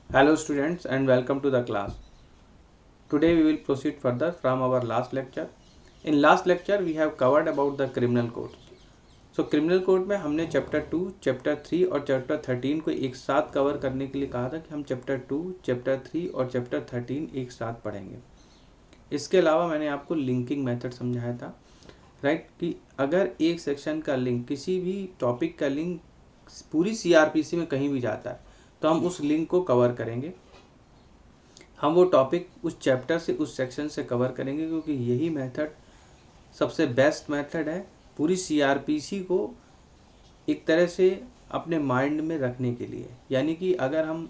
Hello students and welcome to the class. Today we will proceed further from our last lecture. In last lecture we have covered about the criminal codes. So criminal code में हमने chapter 2, chapter 3 और chapter 13 को एक साथ cover करने के लिए कहा था कि हम चैप्टर 2, चैप्टर 3 और चैप्टर 13 एक साथ पढ़ेंगे। इसके अलावा मैंने आपको लिंकिंग मेथड समझाया था, राइट, कि अगर एक सेक्शन का लिंक किसी भी टॉपिक का लिंक पूरी सीआरपीसी में कहीं भी जाता है तो हम उस लिंक को कवर करेंगे। हम वो टॉपिक उस चैप्टर से उस सेक्शन से कवर करेंगे क्योंकि यही मेथड सबसे बेस्ट मेथड है पूरी सीआरपीसी को एक तरह से अपने माइंड में रखने के लिए। यानी कि अगर हम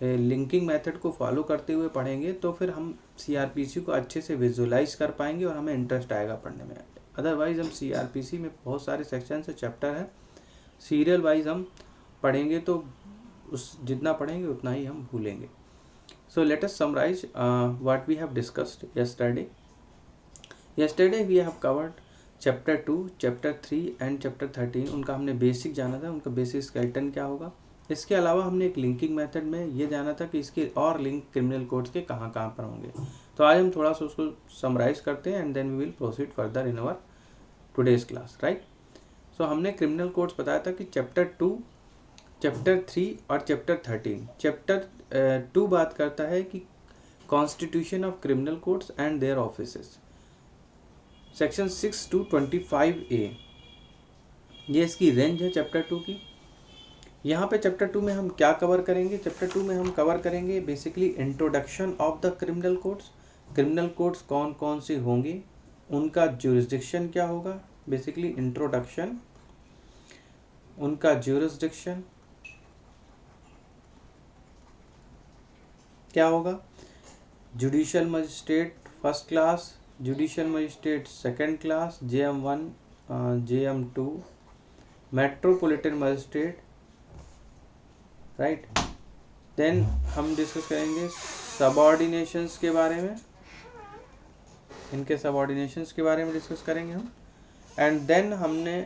लिंकिंग मेथड को फॉलो करते हुए पढ़ेंगे तो फिर हम सीआरपीसी को अच्छे से विजुलाइज कर पाएंगे और हमें इंटरेस्ट आएगा पढ़ने में। अदरवाइज हम सीआरपीसी में बहुत सारे सेक्शन से चैप्टर हैं, सीरियल वाइज हम पढ़ेंगे तो उस जितना पढ़ेंगे उतना ही हम भूलेंगे। So let us summarize what we have discussed yesterday. Yesterday we have covered chapter 2, chapter 3 and chapter 13. उनका हमने बेसिक जाना था, उनका बेसिक स्केलेटन क्या होगा। इसके अलावा हमने एक लिंकिंग मेथड में ये जाना था कि इसके और लिंक क्रिमिनल कोड्स के कहाँ कहाँ पर होंगे। तो आज हम थोड़ा सा उसको समराइज करते हैं and then we will proceed further in our today's class, right. So हमने क्रिमिनल कोड्स बताया था कि चैप्टर 2, चैप्टर 3 और चैप्टर 13। चैप्टर 2 बात करता है कि constitution of criminal codes and their offices, section 6 to 25A, ये इसकी रेंज है चैप्टर 2 की। यहाँ पे चैप्टर 2 में हम क्या कवर करेंगे? चैप्टर 2 में हम कवर करेंगे basically introduction of the criminal codes. Criminal codes कौन कौन से होंगे, उनका ज्यूरिसडिक्शन क्या होगा, बेसिकली इंट्रोडक्शन, उनका ज्यूरिसडिक्शन क्या होगा, judicial magistrate first class, judicial magistrate second class, JM1, JM2, metropolitan magistrate, right. Then हम डिस्कस करेंगे सबऑर्डिनेशंस के बारे में, इनके सबऑर्डिनेशंस के बारे में डिस्कस करेंगे हम। एंड देन हमने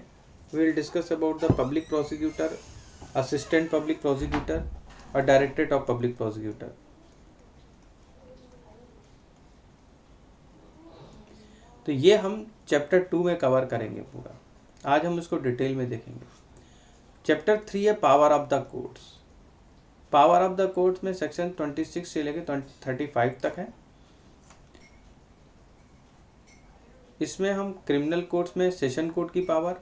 will discuss about the public prosecutor, assistant public prosecutor और डायरेक्टरेट ऑफ पब्लिक प्रोसिक्यूटर। तो ये हम चैप्टर 2 में कवर करेंगे पूरा। आज हम इसको डिटेल में देखेंगे। चैप्टर 3 है power of the courts. Power of the courts में सेक्शन 26 से लेकर 35 तक है। इसमें हम क्रिमिनल कोर्ट्स में सेशन कोर्ट की पावर,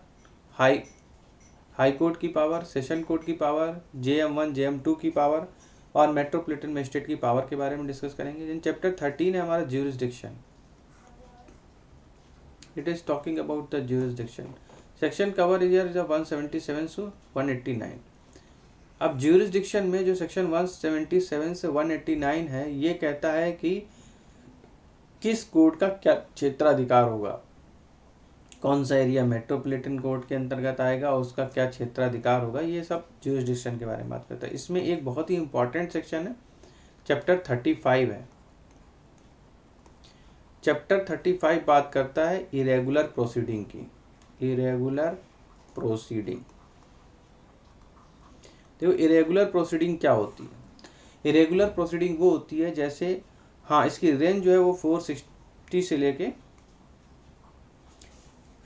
हाई कोर्ट की पावर, सेशन कोर्ट की पावर, JM1, JM2 की पावर और मेट्रोपॉलिटन मजिस्ट्रेट की पावर के बारे में डिस्कस करेंगे। इन चैप्टर 13 है हमारा jurisdiction. It is talking about the jurisdiction. Section cover here is 177 to 189. अब jurisdiction में जो सेक्शन 177 से 189 है, ये कहता है कि किस कोर्ट का क्या क्षेत्राधिकार होगा, कौन सा एरिया मेट्रोपॉलिटन कोर्ट के अंतर्गत आएगा, उसका क्या क्षेत्राधिकार होगा, ये सब jurisdiction के बारे में बात करता है। इसमें एक बहुत ही इंपॉर्टेंट सेक्शन है, चैप्टर 35 है। चैप्टर 35 बात करता है इरेगुलर प्रोसीडिंग की। इरेगुलर प्रोसीडिंग, देखो इरेगुलर प्रोसीडिंग क्या होती है। इरेगुलर प्रोसीडिंग वो होती है जैसे, हाँ, इसकी रेंज जो है वो 460 से लेके,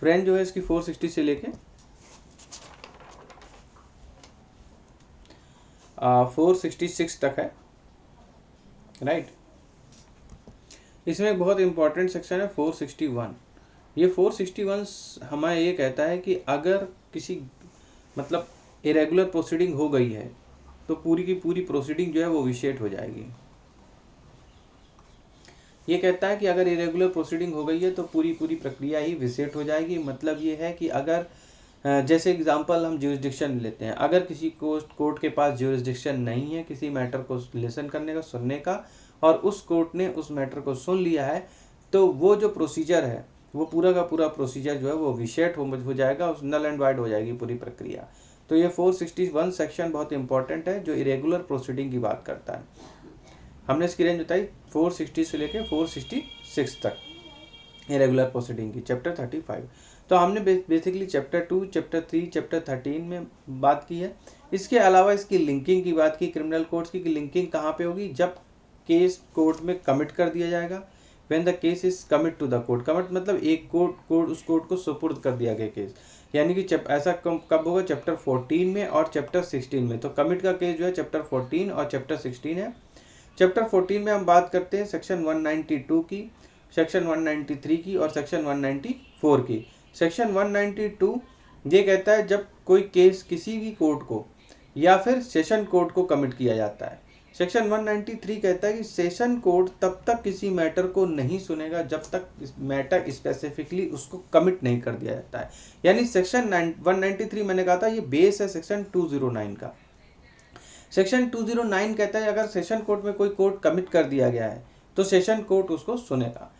रेंज जो है इसकी 460 से लेके 466 तक है, राइट। इसमें एक बहुत इंपॉर्टेंट सेक्शन है 461। ये 461 हमें ये कहता है कि अगर किसी मतलब इरेगुलर प्रोसीडिंग हो गई है तो पूरी की पूरी प्रोसीडिंग जो है वो विशेट हो जाएगी। ये कहता है कि अगर इरेगुलर प्रोसीडिंग हो गई है तो पूरी पूरी प्रक्रिया ही विशेट हो जाएगी। मतलब ये है कि अगर जैसे एग्जांपल हम ज्यूरिसडिक्शन लेते हैं, अगर किसी कोर्ट के पास ज्यूरिसडिक्शन नहीं है किसी मैटर को लिसन करने का, सुनने का, और उस कोर्ट ने उस मैटर को सुन लिया है, तो वो जो प्रोसीजर है वो पूरा का पूरा प्रोसीजर जो है वो विशेट हो जाएगा, उस नल एंड वाइड हो जाएगी पूरी प्रक्रिया। तो ये 461 सेक्शन बहुत इंपॉर्टेंट है जो इरेगुलर प्रोसीडिंग की बात करता है। हमने इसकी रेंज बताई 460 से लेकर 466 तक इरेगुलर प्रोसीडिंग की, चैप्टर 35। तो हमने बेसिकली चैप्टर 2, चैप्टर 3, चैप्टर 13 में बात की है इसके अलावा इसकी लिंकिंग की बात की क्रिमिनल कोड्स की, लिंकिंग कहाँ पे होगी, जब केस कोर्ट में कमिट कर दिया जाएगा, when the case is commit to the court. Commit मतलब एक कोर्ट उस कोर्ट को सुपुर्द कर दिया गया केस, यानी कि ऐसा कब होगा, चैप्टर 14 में और चैप्टर 16 में। तो कमिट का केस जो है चैप्टर 14 और चैप्टर 16 है। चैप्टर 14 में हम बात करते हैं सेक्शन 192 की, सेक्शन 193 की और सेक्शन 194 की। सेक्शन 192 ये कहता है जब कोई केस किसी भी कोर्ट को या फिर सेशन कोर्ट को कमिट किया जाता है। सेक्शन 193 कहता है कि सेशन कोर्ट तब तक किसी मैटर को नहीं सुनेगा जब तक मैटर स्पेसिफिकली उसको कमिट नहीं कर दिया जाता है। यानी सेक्शन 193 मैंने कहा था ये बेस है सेक्शन 209 का। सेक्शन 209 कहता है अगर सेशन कोर्ट में कोई कोर्ट कमिट कर दिया गया है तो सेशन कोर्ट उसको सुनेगा।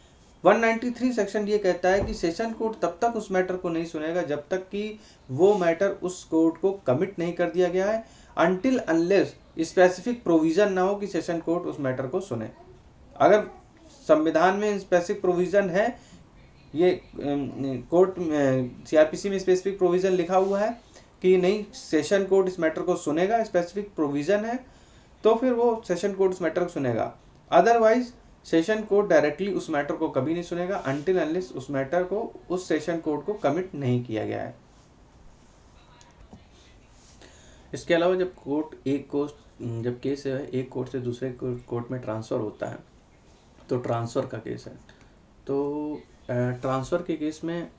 193 सेक्शन ये कहता है कि सेशन कोर्ट तब तक उस मैटर को नहीं सुनेगा जब तक कि वो मैटर उस कोर्ट को कमिट नहीं कर दिया गया है, अनटिल अनलेस स्पेसिफिक प्रोविजन ना हो कि सेशन कोर्ट उस मैटर को सुने। अगर संविधान में स्पेसिफिक प्रोविजन है, ये कोर्ट सीआरपीसी में स्पेसिफिक प्रोविजन लिखा हुआ है कि नहीं सेशन कोर्ट इस मैटर को सुनेगा, स्पेसिफिक प्रोविजन है, तो फिर वो सेशन कोर्ट उस मैटर को सुनेगा। अदरवाइज सेशन कोर्ट डायरेक्टली उस मैटर को कभी नहीं सुनेगा अनटिल अनलेस उस मैटर को उस सेशन कोर्ट को कमिट नहीं किया गया है। इसके अलावा जब केस है एक कोर्ट से दूसरे कोर्ट में ट्रांसफ़र होता है तो ट्रांसफ़र का केस है। तो ट्रांसफ़र के केस में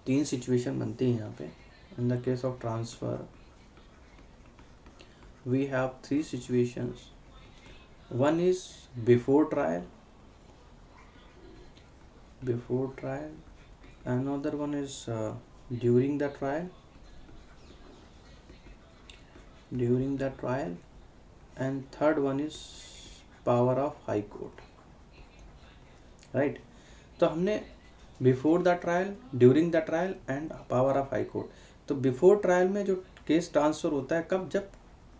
3 सिचुएशन बनती हैं यहाँ पे। In the case of transfer we have 3 situations. One is before trial, another one is during the trial, and third one is power of high court, right? तो हमने before the trial, during the trial and power of high court. तो before trial में जो case transfer होता है कब, जब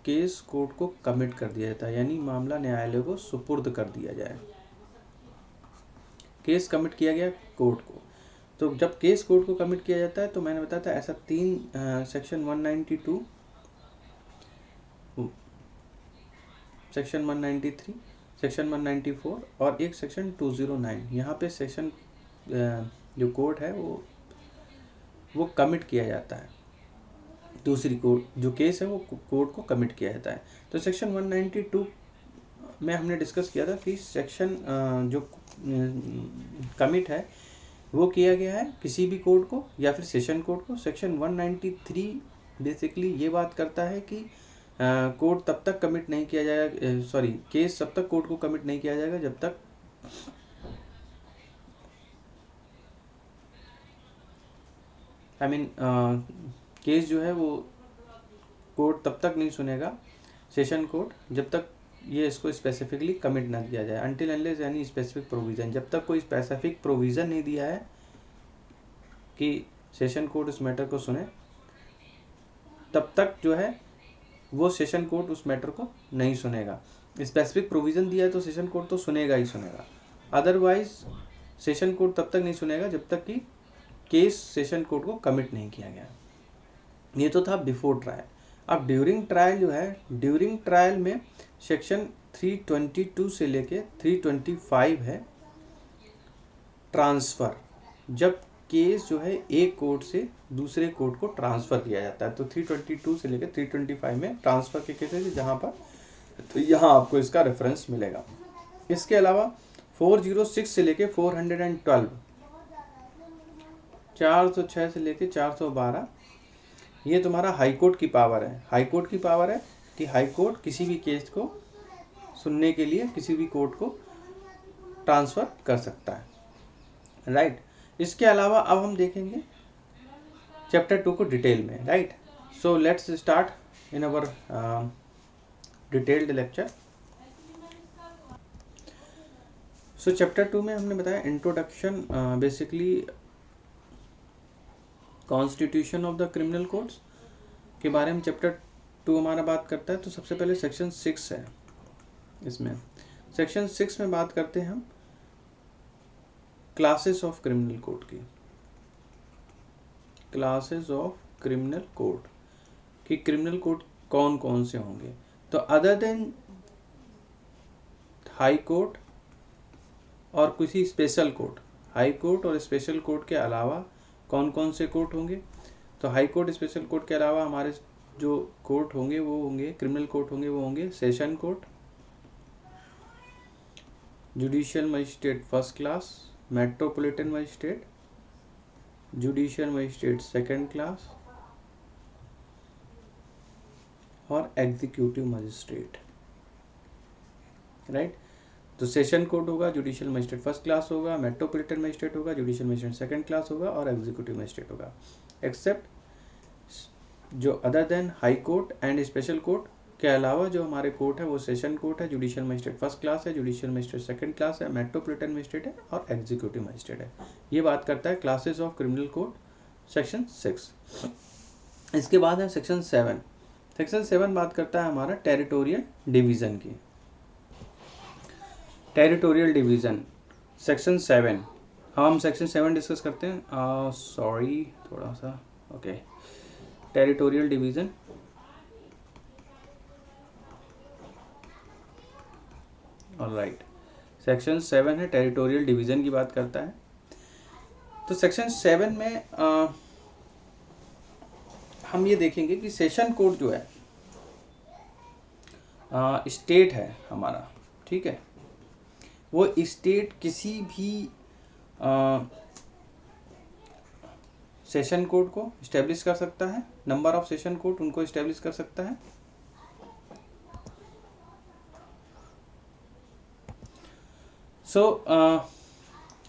case court को कमिट कर दिया जाता है, यानी मामला न्यायालय को सुपुर्द कर दिया जाए। केस कमिट किया गया कोर्ट को, तो जब केस कोर्ट को कमिट किया जाता है तो मैंने बताया था ऐसा 3 सेक्शन 192, सेक्शन 193, सेक्शन 194 और एक सेक्शन 209। यहाँ पे सेक्शन जो कोर्ट है वो कमिट किया जाता है, दूसरी कोर्ट जो केस है वो कोर्ट को कमिट किया जाता है। तो सेक्शन 192 में हमने डिस्कस किया था कि सेक्शन जो कमिट है वो किया गया है किसी भी कोर्ट को या फिर सेशन कोर्ट को। सेक्शन 193 बेसिकली ये बात करता है कि कोर्ट तब तक कमिट नहीं किया जाएगा, केस तब तक कोर्ट को कमिट नहीं किया जाएगा जब तक केस जो है वो कोर्ट तब तक नहीं सुनेगा, सेशन कोर्ट, जब तक ये इसको स्पेसिफिकली कमिट ना किया जाए। अनटिल अनलेस यानी स्पेसिफिक प्रोविज़न, जब तक कोई स्पेसिफिक प्रोविज़न नहीं दिया है कि सेशन कोर्ट उस मैटर को सुने, तब तक जो है वो सेशन कोर्ट उस मैटर को नहीं सुनेगा। स्पेसिफिक प्रोविज़न दिया है तो सेशन कोर्ट तो सुनेगा ही सुनेगा, अदरवाइज सेशन कोर्ट तब तक नहीं सुनेगा जब तक कि केस सेशन कोर्ट को कमिट नहीं किया गया। ये तो था बिफोर ट्रायल। अब ड्यूरिंग ट्रायल जो है, ड्यूरिंग ट्रायल में सेक्शन 322 से लेके 325 है ट्रांसफ़र, जब केस जो है एक कोर्ट से दूसरे कोर्ट को ट्रांसफ़र किया जाता है। तो 322 से लेकर 325 में ट्रांसफ़र के केसेस जहाँ पर, तो यहाँ आपको इसका रेफरेंस मिलेगा। इसके अलावा 406 से लेकर 412, 406 से लेकर 412 ये तुम्हारा हाई कोर्ट की पावर है। हाई कोर्ट की पावर है कि हाई कोर्ट किसी भी केस को सुनने के लिए किसी भी कोर्ट को ट्रांसफ़र कर सकता है, राइट। इसके अलावा अब हम देखेंगे चैप्टर 2 को डिटेल में, right. So let's start in our detailed lecture. So chapter 2 में हमने बताया introduction, basically constitution of the criminal codes के बारे में चैप्टर 2 हमारा बात करता है। तो सबसे पहले सेक्शन 6 है, इसमें सेक्शन 6 में बात करते हैं हम क्लासेस ऑफ क्रिमिनल कोड की। क्लासेस ऑफ क्रिमिनल कोड कि क्रिमिनल कोड कौन कौन से होंगे। तो अदर देन हाई कोर्ट और किसी स्पेशल कोर्ट, हाई कोर्ट और स्पेशल कोर्ट के अलावा कौन कौन से कोर्ट होंगे। तो हाई कोर्ट स्पेशल कोर्ट के अलावा हमारे जो कोर्ट होंगे वो होंगे, क्रिमिनल कोर्ट होंगे वो होंगे session court, judicial magistrate first class, metropolitan magistrate, judicial magistrate second class और एग्जीक्यूटिव मजिस्ट्रेट, राइट। तो सेशन कोर्ट होगा, जुडिशियल मजिस्ट्रेट फर्स्ट क्लास होगा, मेट्रोपॉलिटन मजिस्ट्रेट होगा, जुडिशियल मजिस्ट्रेट सेकंड क्लास होगा और एग्जीक्यूटिव मजिस्ट्रेट होगा। एक्सेप्ट जो other than high court and special court के अलावा जो हमारे कोर्ट है वो सेशन कोर्ट है, जुडिशियल मजिस्ट्रेट फर्स्ट क्लास है, जुडिशियल मजिस्ट्रेट सेकंड क्लास है, मेट्रोपॉलिटन मजिस्ट्रेट है और एग्जीक्यूटिव मजिस्ट्रेट है। ये बात करता है classes of criminal code section 6। इसके बाद है सेक्शन 7। सेक्शन 7 बात करता है हमारा टेरिटोरियल डिवीज़न की। टेरिटोरियल डिवीज़न सेक्शन 7, हम सेक्शन 7 डिस्कस करते हैं। सॉरी थोड़ा सा, okay. Territorial division, alright, section 7 है, टेरिटोरियल डिवीज़न की बात करता है। तो सेक्शन 7 में हम ये देखेंगे कि सेशन कोर्ट जो है स्टेट है हमारा, ठीक है, वो स्टेट किसी भी सेशन कोर्ट को इस्टेब्लिश कर सकता है, नंबर ऑफ सेशन कोर्ट उनको इस्टेब्लिश कर सकता है।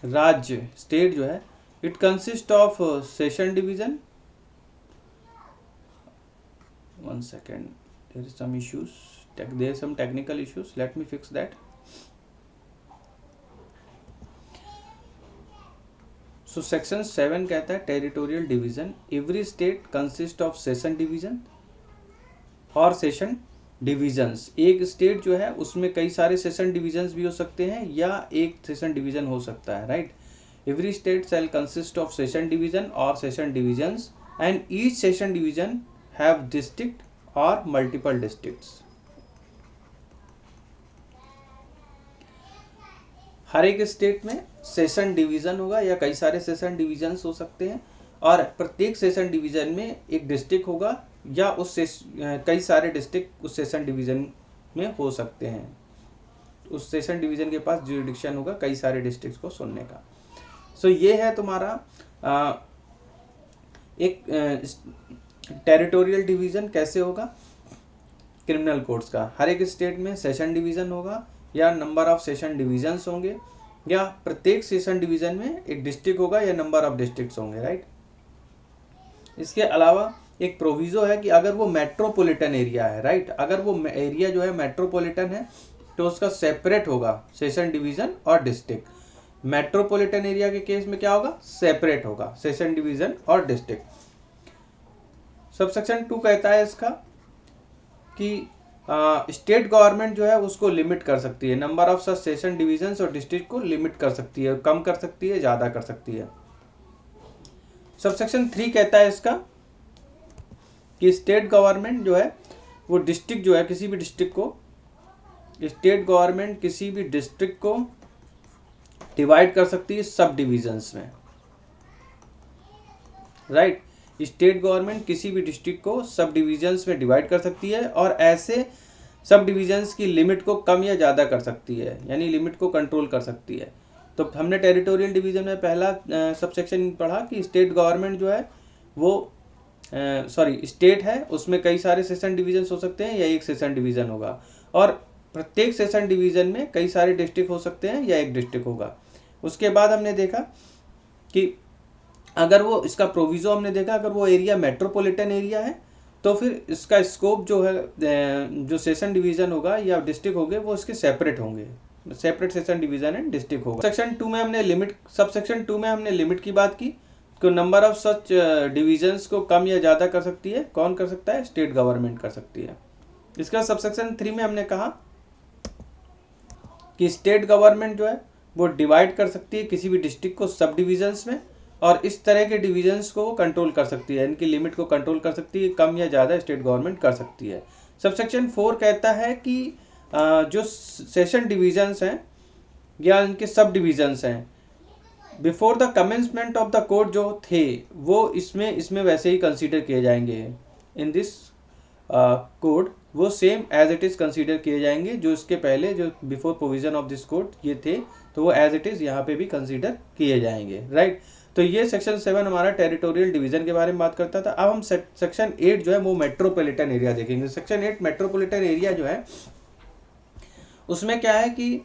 राज्य स्टेट जो है it consist of session division, one second, there is some issues, there is some technical issues, let me fix that. So section 7 कहता है territorial division, every state consist of session division और session divisions. एक state जो है उसमें कई सारे session divisions भी हो सकते हैं या एक सेशन डिवीजन हो सकता है, right. Every state shall consist of session division और session divisions and each session division have district और मल्टीपल डिस्ट्रिक्ट्स। हर एक स्टेट में सेशन डिवीजन होगा या कई सारे सेशन डिवीजन्स हो सकते हैं और प्रत्येक सेशन डिवीजन में एक डिस्ट्रिक्ट होगा या कई सारे डिस्ट्रिक्ट उस सेशन डिवीजन में हो सकते हैं। उस सेशन डिवीजन के पास ज्यूरिडिक्शन होगा कई सारे डिस्ट्रिक्ट्स को सुनने का। ये है तुम्हारा एक टेरिटोरियल डिवीजन कैसे होगा क्रिमिनल कोर्ट्स का। हर एक स्टेट में सेशन डिवीजन होगा या नंबर ऑफ सेशन डिवीजन्स होंगे या प्रत्येक सेशन डिवीजन में एक डिस्ट्रिक्ट होगा या नंबर ऑफ डिस्ट्रिक्ट्स होंगे, राइट। इसके अलावा एक प्रोविजो है कि अगर वो मेट्रोपॉलिटन एरिया है, राइट, अगर वो एरिया जो है मेट्रोपॉलिटन है तो उसका सेपरेट होगा सेशन डिवीजन और डिस्ट्रिक्ट। मेट्रोपॉलिटन एरिया के केस में क्या होगा, सेपरेट होगा सेशन डिवीजन और डिस्ट्रिक्ट। सबसेक्शन 2 कहता है इसका कि स्टेट गवर्नमेंट जो है उसको लिमिट कर सकती है, number of such session divisions और डिस्ट्रिक्ट को लिमिट कर सकती है, कम कर सकती है, ज़्यादा कर सकती है। सबसेक्शन 3 कहता है इसका कि स्टेट गवर्नमेंट जो है वो डिस्ट्रिक्ट जो है किसी भी डिस्ट्रिक्ट को, स्टेट गवर्नमेंट किसी भी डिस्ट्रिक्ट को डिवाइड कर सकती है सब डिवीजन्स में, राइट। स्टेट गवर्नमेंट किसी भी डिस्ट्रिक्ट को सब डिवीजन्स में डिवाइड कर सकती है और ऐसे सब डिवीजन्स की लिमिट को कम या ज़्यादा कर सकती है, यानी लिमिट को कंट्रोल कर सकती है। तो हमने टेरिटोरियल डिवीजन में पहला सबसेक्शन पढ़ा कि स्टेट गवर्नमेंट जो है वो स्टेट है, उसमें कई सारे सेशन डिवीजन्स हो सकते हैं या एक सेशन डिवीजन होगा और प्रत्येक सेशन डिवीजन में कई सारे डिस्ट्रिक्ट हो सकते हैं या एक डिस्ट्रिक्ट होगा। उसके बाद हमने देखा कि अगर वो इसका प्रोविज़ो हमने देखा अगर वो एरिया मेट्रोपॉलिटन एरिया है तो फिर इसका स्कोप जो है जो सेशन डिवीज़न होगा या डिस्ट्रिक्ट होंगे वो इसके सेपरेट होंगे, separate session division and district होगा। सेक्शन 2 में हमने लिमिट, सबसेक्शन 2 में हमने लिमिट की बात की तो नंबर ऑफ सच डिवीजन्स को कम या ज़्यादा कर सकती है, कौन कर सकता है, स्टेट गवर्नमेंट कर सकती है। इसका सबसेक्शन 3 में हमने कहा कि स्टेट गवर्नमेंट जो है वो डिवाइड कर सकती है किसी भी डिस्ट्रिक्ट को सब डिवीजन्स में और इस तरह के डिविजन्स को कंट्रोल कर सकती है, इनकी लिमिट को कंट्रोल कर सकती है, कम या ज़्यादा स्टेट गवर्नमेंट कर सकती है। सबसेक्शन 4 कहता है कि जो सेशन डिविजन्स हैं या इनके सब डिविजन्स हैं, before the commencement of the code जो थे वो इसमें वैसे ही कंसीडर किए जाएंगे। इन दिस कोड वो same as it is consider किए जाएंगे, जो इसके पहले जो before provision of this code ये थे, तो वो एज इट इज़ यहाँ पे भी कंसीडर किए जाएंगे, राइट। तो ये सेक्शन 7 हमारा टेरिटोरियल डिवीजन के बारे में बात करता था। अब हम सेक्शन 8 जो है वो मेट्रोपॉलिटन एरिया देखेंगे। सेक्शन 8 मेट्रोपॉलिटन एरिया जो है उसमें क्या है कि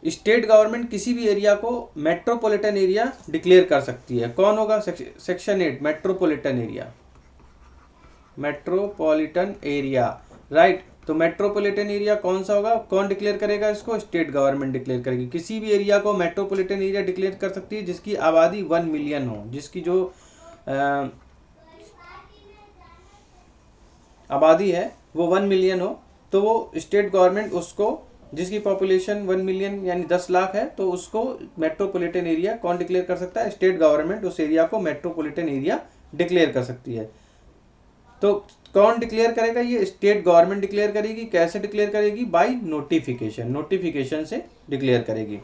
स्टेट गवर्नमेंट किसी भी एरिया को मेट्रोपॉलिटन एरिया डिक्लेयर कर सकती है। कौन होगा? Section 8 metropolitan area, metropolitan area, right. तो मेट्रोपॉलिटन एरिया कौन सा होगा, कौन डिक्लेयर करेगा इसको? स्टेट गवर्नमेंट डिक्लेयर करेगी। किसी भी एरिया को मेट्रोपॉलिटन एरिया डिक्लेयर कर सकती है जिसकी आबादी 1 मिलियन हो, जिसकी जो आबादी है वो 1 मिलियन हो, तो वो स्टेट गवर्नमेंट उसको, जिसकी पॉपुलेशन 1 मिलियन यानी 10 लाख है, तो उसको मेट्रोपॉलिटन एरिया कौन डिक्लेयर कर सकता है? स्टेट गवर्नमेंट उस एरिया को मेट्रोपॉलिटन एरिया डिक्लेयर कर सकती है। तो कौन डिक्लेयर करेगा? ये स्टेट गवर्नमेंट डिक्लेयर करेगी। कैसे डिक्लेयर करेगी? बाय नोटिफिकेशन, नोटिफिकेशन से डिक्लेयर करेगी।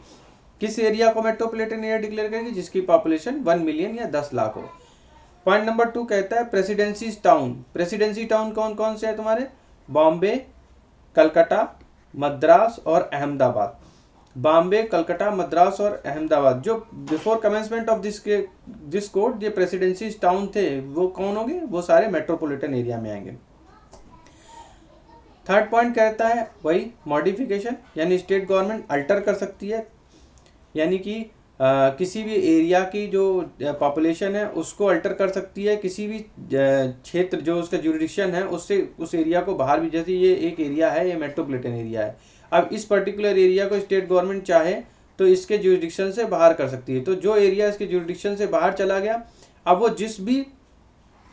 किस एरिया को मेट्रोपॉलिटन एरिया डिक्लेयर करेगी? जिसकी पॉपुलेशन 1 मिलियन या 10 लाख हो। पॉइंट नंबर 2 कहता है प्रेसिडेंसी टाउन। प्रेसिडेंसी टाउन कौन कौन से है तुम्हारे? बॉम्बे, कलकत्ता, मद्रास और अहमदाबाद। बॉम्बे, कलकत्ता, मद्रास और अहमदाबाद जो before commencement of this code ये प्रेसिडेंसी टाउन थे, वो कौन होंगे? वो सारे मेट्रोपॉलिटन एरिया में आएंगे। थर्ड पॉइंट कहता है वही मॉडिफिकेशन, यानी स्टेट गवर्नमेंट अल्टर कर सकती है, यानी कि किसी भी एरिया की जो पॉपुलेशन है उसको अल्टर कर सकती है। किसी भी क्षेत्र जो उसका जुरिडिक्शन है उससे उस एरिया को बाहर भी, जैसे ये एक एरिया है, ये मेट्रोपॉलिटन एरिया है, अब इस पर्टिकुलर एरिया को स्टेट गवर्नमेंट चाहे तो इसके जुरिडिक्शन से बाहर कर सकती है। तो जो एरिया इसके जुरिडिक्शन से बाहर चला गया, अब वो जिस भी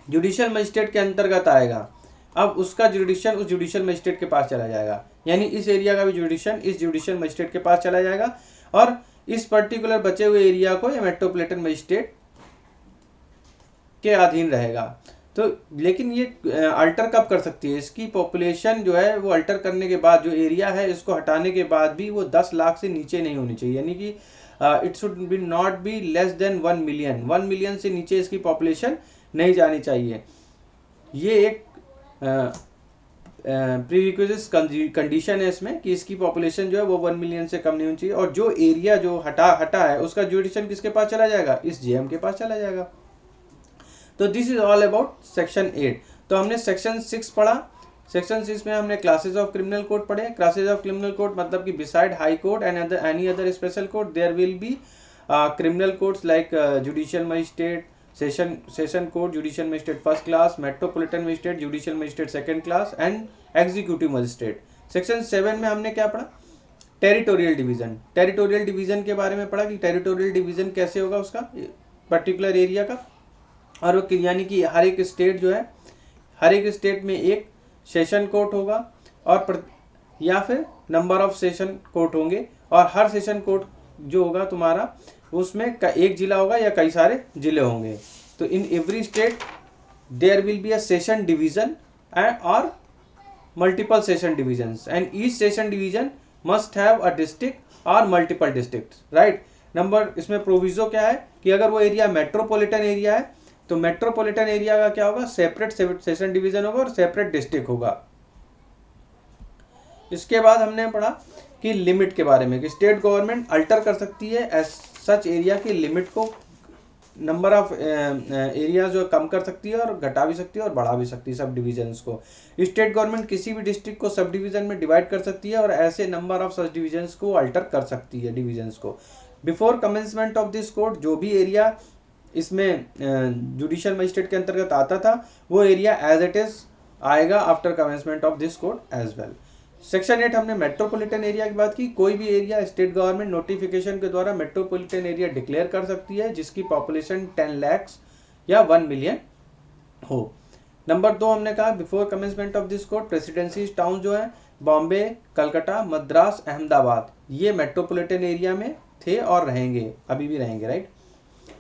जुडिशियल मजिस्ट्रेट के अंतर्गत आएगा, अब उसका जुरिडिक्शन उस जुडिशियल मजिस्ट्रेट के पास चला जाएगा, यानी इस एरिया का भी जुरिडिक्शन इस जुडिशियल मजिस्ट्रेट के पास चला जाएगा और इस पर्टिकुलर बचे हुए एरिया को या मेट्रोपॉलिटन मजिस्ट्रेट के अधीन रहेगा। तो लेकिन ये अल्टर कब कर सकती है? इसकी पॉपुलेशन जो है वो अल्टर करने के बाद, जो एरिया है इसको हटाने के बाद भी वो 10 लाख से नीचे नहीं होनी चाहिए, यानी कि it should be not be less than 1 million. 1 million से नीचे इसकी पॉपुलेशन नहीं जानी चाहिए। ये एक प्रीरिक्विजिट कंडीशन है इसमें कि इसकी पॉपुलेशन जो है वो 1 मिलियन से कम नहीं होनी चाहिए। और जो एरिया जो हटा है उसका जुडिक्शन किसके पास चला जाएगा? इस जेएम के पास चला जाएगा। तो this is all about section 8। तो हमने सेक्शन 6 पढ़ा। सेक्शन 6 में हमने क्लासेस ऑफ क्रिमिनल कोड पढ़े। क्लासेस ऑफ क्रिमिनल कोड मतलब कि beside high court and any other special court there will be criminal courts like judicial magistrate, session court, judicial magistrate first class, metropolitan magistrate, judicial magistrate second class and executive magistrate. Section 7 में हमने क्या पढ़ा? Territorial division. Territorial division के बारे में पढ़ा कि territorial division कैसे होगा उसका पर्टिकुलर एरिया का, और वो यानी कि हर एक स्टेट जो है, हर एक स्टेट में एक सेशन कोर्ट होगा और या फिर नंबर ऑफ सेशन कोर्ट होंगे, और हर सेशन कोर्ट जो होगा तुम्हारा उसमें एक जिला होगा या कई सारे जिले होंगे। तो in every state there will be a session division और multiple session divisions and each session division must have a district और मल्टीपल डिस्ट्रिक्ट, राइट। नंबर इसमें प्रोविजो क्या है कि अगर वो एरिया मेट्रोपॉलिटन एरिया है तो मेट्रोपॉलिटन एरिया का क्या होगा? सेपरेट सेशन डिवीजन होगा और सेपरेट डिस्ट्रिक्ट होगा। इसके बाद हमने पढ़ा कि लिमिट के बारे में कि स्टेट गवर्नमेंट अल्टर कर सकती है एज सच एरिया की लिमिट को, नंबर ऑफ एरिया जो कम कर सकती है और घटा भी सकती है और बढ़ा भी सकती है सब डिविजन्स को। स्टेट गवर्नमेंट किसी भी डिस्ट्रिक्ट को सब डिवीजन में डिवाइड कर सकती है और ऐसे नंबर ऑफ सच डिविजन्स को अल्टर कर सकती है डिविजन्स को। Before commencement of this code जो भी एरिया इसमें जुडिशियल मजिस्ट्रेट के अंतर्गत आता था वो एरिया एज इट इज आएगा after commencement of this code as well. Section 8 हमने मेट्रोपॉलिटन एरिया की बात की। कोई भी एरिया स्टेट गवर्नमेंट नोटिफिकेशन के द्वारा मेट्रोपॉलिटन एरिया डिक्लेयर कर सकती है जिसकी पॉपुलेशन 10 लाख या 1 मिलियन हो। नंबर 2 हमने कहा before commencement of this code presidency town जो है बॉम्बे, कलकत्ता, मद्रास, अहमदाबाद, ये मेट्रोपॉलिटन एरिया में थे और रहेंगे, अभी भी रहेंगे, right.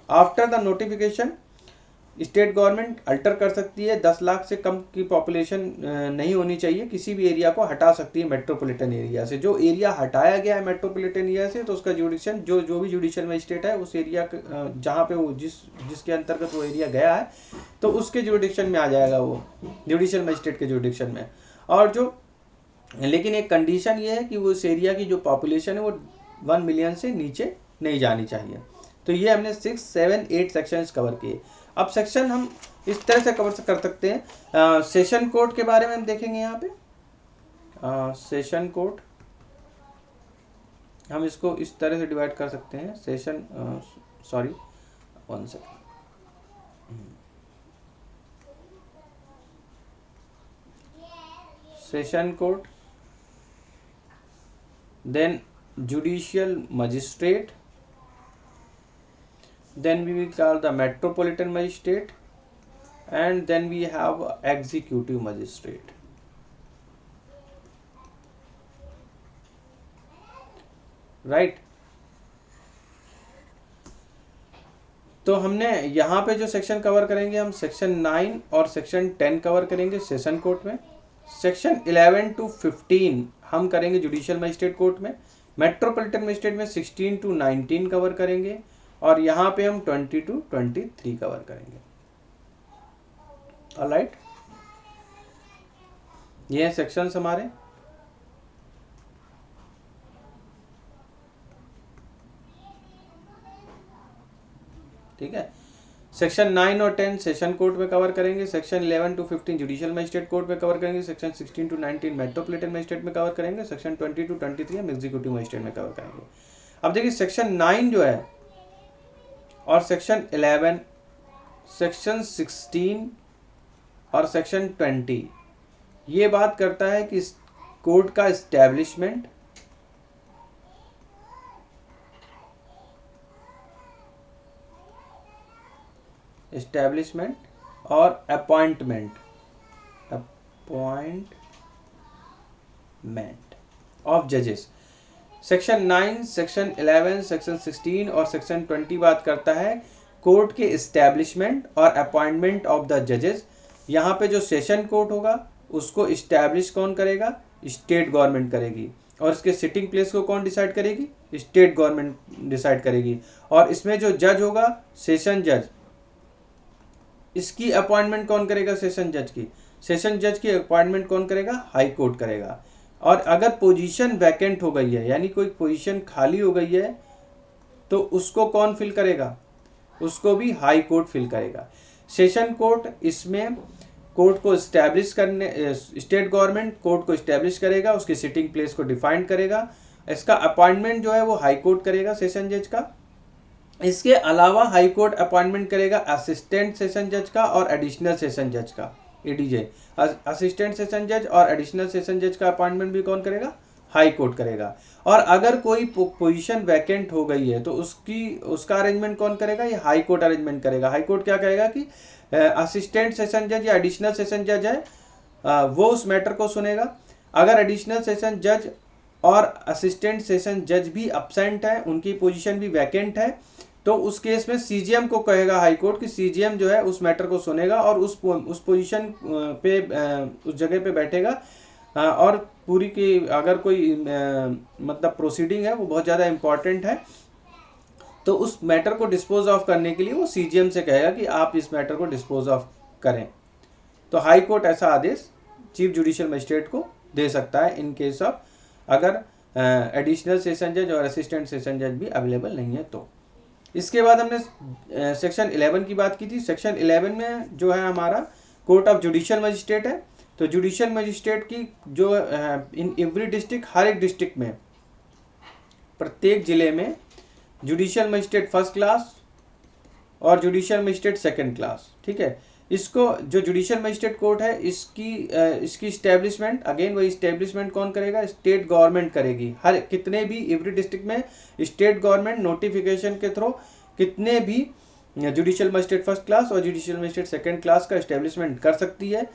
After the notification state government alter कर सकती है, 10 लाख से कम की पॉपुलेशन नहीं होनी चाहिए, किसी भी एरिया को हटा सकती है मेट्रोपॉलिटन एरिया से। जो एरिया हटाया गया है मेट्रोपॉलिटन एरिया से, तो उसका जुडिशन जो भी जुडिशियल मजिस्ट्रेट है उस एरिया जहाँ पे वो जिसके अंतर्गत वो एरिया गया है, तो उसके जुडिशन में आ जाएगा, वो जुडिशियल मजिस्ट्रेट के जुडिशन में। और जो लेकिन एक कंडीशन ये है कि वो उस एरिया की जो पॉपुलेशन है वो 1 मिलियन से नीचे नहीं जानी चाहिए। तो ये हमने 6, 7, 8 सेक्शंस कवर किए। अब सेक्शन हम इस तरह से कवर कर सकते हैं। सेशन कोड के बारे में हम देखेंगे यहाँ पे। सेशन कोड हम इसको इस तरह से डिवाइड कर सकते हैं। Session sorry 1 second. Session code, then judicial magistrate, then we will call the metropolitan magistrate, and then we have executive magistrate. Right तो हमने यहाँ पे जो सेक्शन कवर करेंगे, हम सेक्शन 9 और सेक्शन 10 कवर करेंगे सेशन कोर्ट में। सेक्शन 11 to 15 हम करेंगे जुडिशियल मजिस्ट्रेट कोर्ट में। मेट्रोपॉलिटन मजिस्ट्रेट में 16 to 19 कवर करेंगे, और यहाँ पे हम 20 to 23 कवर करेंगे। ऑलराइट, ये हैं सेक्शंस हमारे। ठीक है, सेक्शन 9 और 10 सेशन कोर्ट में कवर करेंगे, section 11 to 15 judicial magistrate court में कवर करेंगे, सेक्शन 16 to 19 मेट्रोपॉलिटन मजिस्ट्रेट में कवर करेंगे, सेक्शन 20 to 23 हम एग्जीक्यूटिव मजिस्ट्रेट में कवर करेंगे। अब देखिए सेक्शन 9 जो है और सेक्शन 11, सेक्शन 16 और सेक्शन 20 ये बात करता है कि कोर्ट का इस्टेब्लिशमेंट, और अपॉइंटमेंट ऑफ जजेस। सेक्शन 9, सेक्शन 11, सेक्शन 16 और सेक्शन 20 बात करता है कोर्ट के इस्टेब्लिशमेंट और अपॉइंटमेंट ऑफ द जजेस। यहाँ पे जो सेशन कोर्ट होगा उसको इस्टेब्लिश कौन करेगा? स्टेट गवर्नमेंट करेगी। और इसके सिटिंग प्लेस को कौन डिसाइड करेगी? स्टेट गवर्नमेंट डिसाइड करेगी। और इसमें जो जज होगा सेशन जज, इसकी अपॉइंटमेंट कौन करेगा? सेशन जज की। सेशन जज की अपॉइंटमेंट कौन करेगा? हाई कोर्ट करेगा। और अगर पोजीशन वैकेंट हो गई है, यानी कोई पोजीशन खाली हो गई है, तो उसको कौन फिल करेगा? उसको भी हाई कोर्ट फिल करेगा। सेशन कोर्ट इसमें कोर्ट को इस्टेब्लिश करने, स्टेट गवर्नमेंट कोर्ट को इस्टेब्लिश करेगा, उसकी सिटिंग प्लेस को डिफाइन करेगा। इसका अपॉइंटमेंट जो है वो हाई कोर्ट करेगा सेशन जज का। इसके अलावा हाई कोर्ट अपॉइंटमेंट करेगा असिस्टेंट सेशन जज का और एडिशनल सेशन जज का, एडीजे। असिस्टेंट सेशन जज और एडिशनल सेशन जज का अपॉइंटमेंट भी कौन करेगा? हाई कोर्ट करेगा। और अगर कोई पोजीशन वैकेंट हो गई है तो उसका अरेंजमेंट कौन करेगा? ये हाई कोर्ट अरेंजमेंट करेगा। हाई कोर्ट क्या कहेगा कि असिस्टेंट सेशन जज या एडिशनल सेशन जज है वो उस मैटर को सुनेगा। अगर एडिशनल सेशन जज और असिस्टेंट सेशन जज भी अब्सेंट है, उनकी पोजीशन भी वैकेंट है, तो उस केस में सीजीएम को कहेगा हाई कोर्ट कि सीजीएम जो है उस मैटर को सुनेगा और उस पोजीशन पे उस जगह पे बैठेगा। और पूरी की अगर कोई मतलब प्रोसीडिंग है वो बहुत ज़्यादा इम्पॉर्टेंट है, तो उस मैटर को डिस्पोज ऑफ करने के लिए वो सीजीएम से कहेगा कि आप इस मैटर को डिस्पोज ऑफ करें। तो हाई कोर्ट ऐसा आदेश चीफ जुडिशियल मजिस्ट्रेट को दे सकता है इन केस ऑफ अगर एडिशनल सेशन जज और असिस्टेंट सेशन जज भी अवेलेबल नहीं है तो। इसके बाद हमने सेक्शन 11 की बात की थी। सेक्शन 11 में जो है हमारा कोर्ट ऑफ जुडिशियल मजिस्ट्रेट है। तो जुडिशियल मजिस्ट्रेट की जो इन एवरी डिस्ट्रिक्ट, हर एक डिस्ट्रिक्ट में प्रत्येक जिले में जुडिशियल मजिस्ट्रेट फर्स्ट क्लास और जुडिशियल मजिस्ट्रेट सेकंड क्लास, ठीक है। इसको जो जुडिशियल मजिस्ट्रेट कोर्ट है इसकी इस्टेब्लिशमेंट, अगेन वही इस्टेब्लिशमेंट कौन करेगा? स्टेट गवर्नमेंट करेगी। हर कितने भी एवरी डिस्ट्रिक्ट में स्टेट गवर्नमेंट नोटिफिकेशन के थ्रू कितने भी जुडिशियल मजिस्ट्रेट फर्स्ट क्लास और जुडिशियल मजिस्ट्रेट सेकंड क्लास का इस्टेब्लिशमेंट कर सकती है।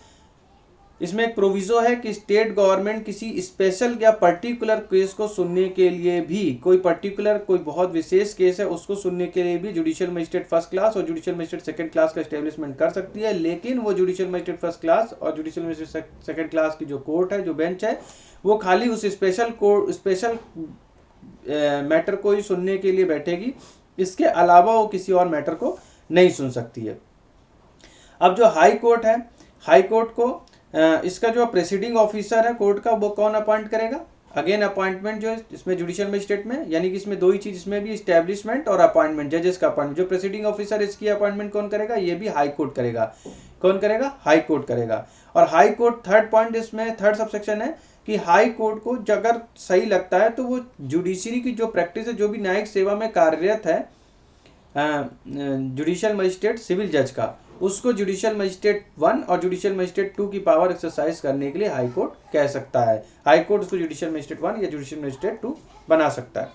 इसमें एक प्रोविजो है कि स्टेट गवर्नमेंट किसी स्पेशल या पर्टिकुलर केस को सुनने के लिए भी, कोई पर्टिकुलर कोई बहुत विशेष केस है उसको सुनने के लिए भी जुडिशियल मजिस्ट्रेट फर्स्ट क्लास और जुडिशियल मजिस्ट्रेट सेकंड क्लास का एस्टेब्लिशमेंट कर सकती है। लेकिन वो जुडिशियल मजिस्ट्रेट फर्स्ट क्लास और जुडिशियल मजिस्ट्रेट सेकंड क्लास की जो कोर्ट है, जो बेंच है, वो खाली उस स्पेशल मैटर को ही सुनने के लिए बैठेगी। इसके अलावा वो किसी और मैटर को नहीं सुन सकती है। अब जो हाई कोर्ट है, हाई कोर्ट को इसका जो प्रेसिडिंग ऑफिसर है कोर्ट का, वो कौन अपॉइंट करेगा? अगेन अपॉइंटमेंट जो है इसमें जुडिशियल मजिस्ट्रेट में, यानी कि इसमें दो ही चीज, इसमें भी स्टैब्लिशमेंट और अपॉइंटमेंट, जजेस का अपॉइंटमेंट। जो प्रेसिडिंग ऑफिसर इसकी अपॉइंटमेंट कौन करेगा? ये भी हाई कोर्ट करेगा। कौन करेगा? हाई कोर्ट करेगा। और हाई कोर्ट, थर्ड पॉइंट इसमें, थर्ड सबसेक्शन है कि हाई कोर्ट को अगर सही लगता है तो वो जुडिशरी की जो प्रैक्टिस है, जो भी न्यायिक सेवा में कार्यरत है जुडिशियल मजिस्ट्रेट सिविल जज का, उसको जुडिशियल मजिस्ट्रेट 1 और जुडिशियल मजिस्ट्रेट 2 की पावर एक्सरसाइज करने के लिए हाई कोर्ट कह सकता है। हाई कोर्ट उसको जुडिशियल मजिस्ट्रेट 1 या जुडिशियल मजिस्ट्रेट 2 बना सकता है।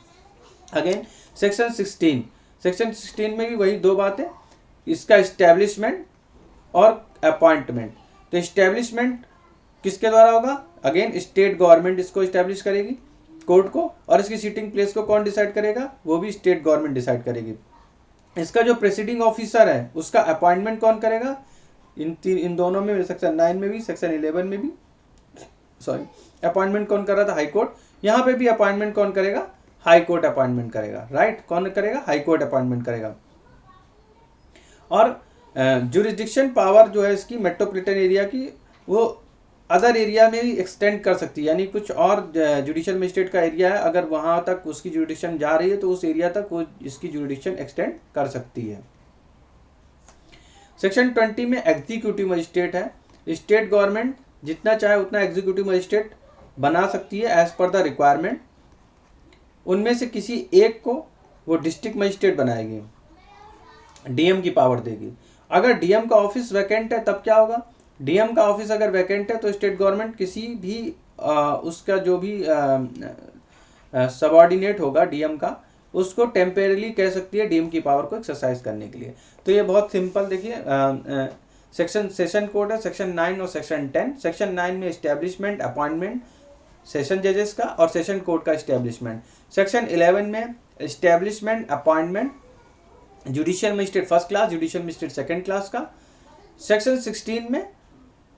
अगेन सेक्शन 16 में भी वही दो बातें, इसका एस्टेब्लिशमेंट और अपॉइंटमेंट। तो एस्टेब्लिशमेंट किसके द्वारा होगा? अगेन स्टेट गवर्नमेंट इसको एस्टेब्लिश करेगी कोर्ट को, और इसकी सीटिंग प्लेस को कौन डिसाइड करेगा? वो भी स्टेट गवर्नमेंट डिसाइड करेगी। इसका जो प्रेसिडिंग ऑफिसर है उसका अपॉइंटमेंट कौन करेगा? इन दोनों में, सेक्शन 9 में भी, सेक्शन 11 में भी, सॉरी, अपॉइंटमेंट कौन कर रहा था? High court. यहाँ पे भी अपॉइंटमेंट कौन करेगा? हाई कोर्ट अपॉइंटमेंट करेगा। राइट, कौन करेगा? हाई कोर्ट अपॉइंटमेंट करेगा। और जुरिस्डिक्शन पावर जो है इसकी मेट्रोपॉलिटन एरिया की, वो अदर एरिया में भी एक्सटेंड कर सकती है, यानी कुछ और जुडिशियल मजिस्ट्रेट का एरिया है, अगर वहाँ तक उसकी जुरिडिक्शन जा रही है तो उस एरिया तक वो इसकी जुरिडिक्शन एक्सटेंड कर सकती है। सेक्शन 20 में एग्जीक्यूटिव मजिस्ट्रेट है। स्टेट गवर्नमेंट जितना चाहे उतना एग्जीक्यूटिव मजिस्ट्रेट बना सकती है एज पर द रिक्वायरमेंट। उनमें से किसी एक को वो डिस्ट्रिक्ट मजिस्ट्रेट बनाएगी, डीएम की पावर देगी। अगर डीएम का ऑफिस वैकेंट है तब क्या होगा? डीएम का ऑफिस अगर वैकेंट है तो स्टेट गवर्नमेंट किसी भी उसका जो भी सबऑर्डिनेट होगा डीएम का, उसको टेम्परेरी कह सकती है डीएम की पावर को एक्सरसाइज करने के लिए। तो ये बहुत सिंपल, देखिए सेशन कोड है सेक्शन 9 और सेक्शन 10। सेक्शन 9 में एस्टेब्लिशमेंट, अपॉइंटमेंट सेशन जजेस का और सेशन कोर्ट का एस्टेब्लिशमेंट। सेक्शन 11 में establishment, appointment judicial magistrate first class, judicial magistrate second class का। सेक्शन 16 में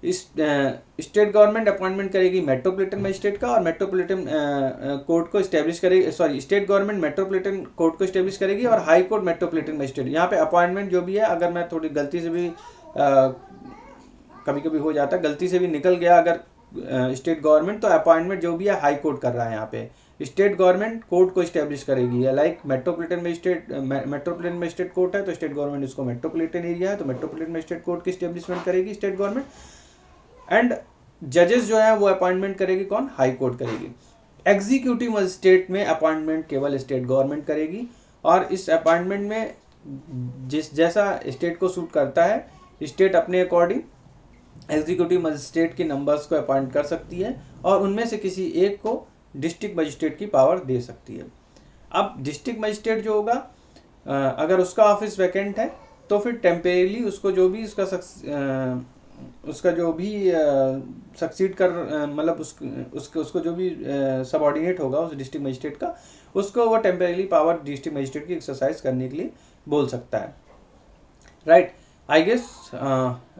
स्टेट गवर्नमेंट अपॉइंटमेंट करेगी मेट्रोपॉलिटन मजिस्ट्रेट का और मेट्रोपॉलिटन कोर्ट को एस्टेब्लिश करेगी, sorry, state government metropolitan court को एस्टेब्लिश करेगी और हाई कोर्ट मेट्रोपॉलिटन मजिस्ट्रेट। यहाँ पे अपॉइंटमेंट जो भी है, अगर मैं थोड़ी गलती से भी कभी कभी हो जाता है, गलती से भी निकल गया अगर स्टेट गवर्नमेंट, तो अपॉइंटमेंट जो भी है हाई कोर्ट कर रहा है। यहाँ पे स्टेट गवर्नमेंट कोर्ट को एस्टेब्लिश करेगी, लाइक मेट्रोपॉलिटन मजिस्ट्रेट कोर्ट है तो स्टेट गवर्नमेंट इसको मेट्रोपॉलिटन एरिया है तो मेट्रोपॉलिटन मजिस्ट्रेट कोर्ट की एस्टेब्लिशमेंट करेगी स्टेट गवर्नमेंट। एंड जजेस जो है वो अपॉइंटमेंट करेगी कौन? हाई कोर्ट करेगी। एग्जीक्यूटिव मजिस्ट्रेट में अपॉइंटमेंट केवल स्टेट गवर्नमेंट करेगी, और इस अपॉइंटमेंट में जैसा स्टेट को सूट करता है, स्टेट अपने अकॉर्डिंग एग्जीक्यूटिव मजिस्ट्रेट के नंबर्स को अपॉइंट कर सकती है और उनमें से किसी एक को डिस्ट्रिक्ट मजिस्ट्रेट की पावर दे सकती है। अब डिस्ट्रिक्ट मजिस्ट्रेट जो होगा, अगर उसका ऑफिस वैकेंट है तो फिर टेम्परेरी उसको जो भी उसका जो भी सक्सीड कर, मतलब उसको जो भी सबऑर्डिनेट होगा उस डिस्ट्रिक्ट मजिस्ट्रेट का, उसको वो टेम्परेरी पावर डिस्ट्रिक्ट मजिस्ट्रेट की एक्सरसाइज करने के लिए बोल सकता है। Right, I guess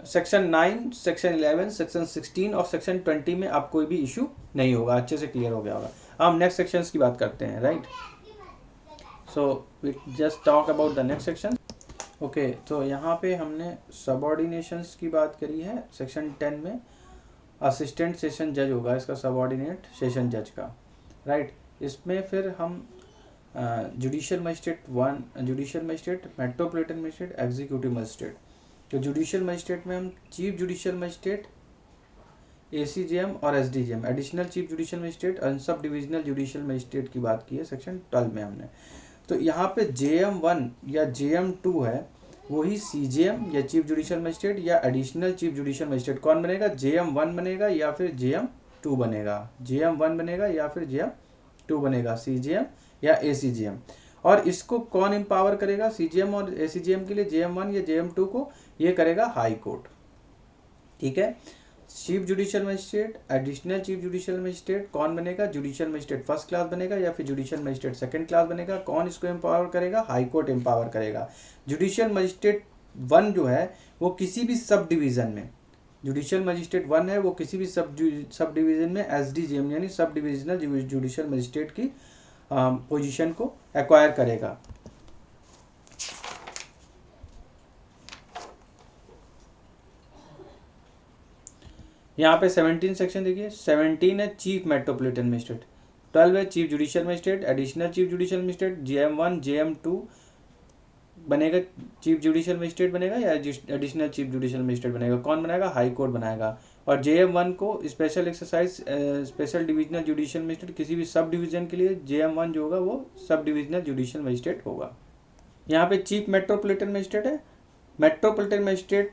section 9, section 11, section 16 और सेक्शन 20 में आप कोई भी इशू नहीं होगा, अच्छे से क्लियर हो गया होगा। हम नेक्स्ट सेक्शंस की बात करते हैं। Right, so we just talk about the next section. Okay, तो यहाँ पे हमने सबऑर्डिनेशंस की बात करी है। सेक्शन 10 में असिस्टेंट सेशन जज होगा इसका सबऑर्डिनेट सेशन जज का। राइट, इसमें फिर हम judicial magistrate 1, judicial magistrate, metropolitan magistrate, executive magistrate. तो जुडिशियल मजिस्ट्रेट में हम चीफ जुडिशियल मजिस्ट्रेट, एसीजेएम और SDJM, additional chief judicial magistrate और सब डिविजनल जुडिशियल मजिस्ट्रेट की बात की है सेक्शन 12 में हमने। तो यहाँ पे JM1 या JM2 है, वही CJM या चीफ जुडिशियल मजिस्ट्रेट या एडिशनल चीफ जुडिशियल मजिस्ट्रेट कौन बनेगा? JM1 बनेगा या फिर JM2 बनेगा। JM1 बनेगा या फिर JM2 बनेगा, CJM या ACJM। और इसको कौन एम्पावर करेगा? CJM और ACJM के लिए JM1 या JM2 को ये करेगा हाई कोर्ट। ठीक है, chief judicial magistrate, additional chief judicial magistrate कौन बनेगा? जुडिशियल मजिस्ट्रेट फर्स्ट क्लास बनेगा या फिर जुडिशियल मजिस्ट्रेट सेकंड क्लास बनेगा? कौन इसको एम्पावर करेगा? हाई कोर्ट एम्पावर करेगा। जुडिशियल मजिस्ट्रेट 1 जो है वो किसी भी सब डिवीज़न में, जुडिशियल मजिस्ट्रेट 1 है वो किसी भी सब डिवीज़न में SDJM यानी सब डिविजनल जुडिशियल मजिस्ट्रेट की पोजीशन को एक्वायर करेगा। यहाँ पे 17 सेक्शन देखिए, 17 है चीफ मेट्रोपॉलिटन मजिस्ट्रेट, 12 है chief judicial magistrate, additional chief judicial magistrate, JM1 JM2 बनेगा चीफ जुडिशियल मजिस्ट्रेट बनेगा या एडिशनल चीफ जुडिशियल मजिस्ट्रेट बनेगा? कौन बनाएगा? हाई कोर्ट बनाएगा। और JM1 को special exercise special divisional judicial magistrate, किसी भी सब डिवीजन के लिए JM1 जो होगा वो सब डिविजनल जुडिशियल मजिस्ट्रेट होगा। यहाँ पे चीफ मेट्रोपॉलिटन मजिस्ट्रेट है। मेट्रोपॉलिटन मजिस्ट्रेट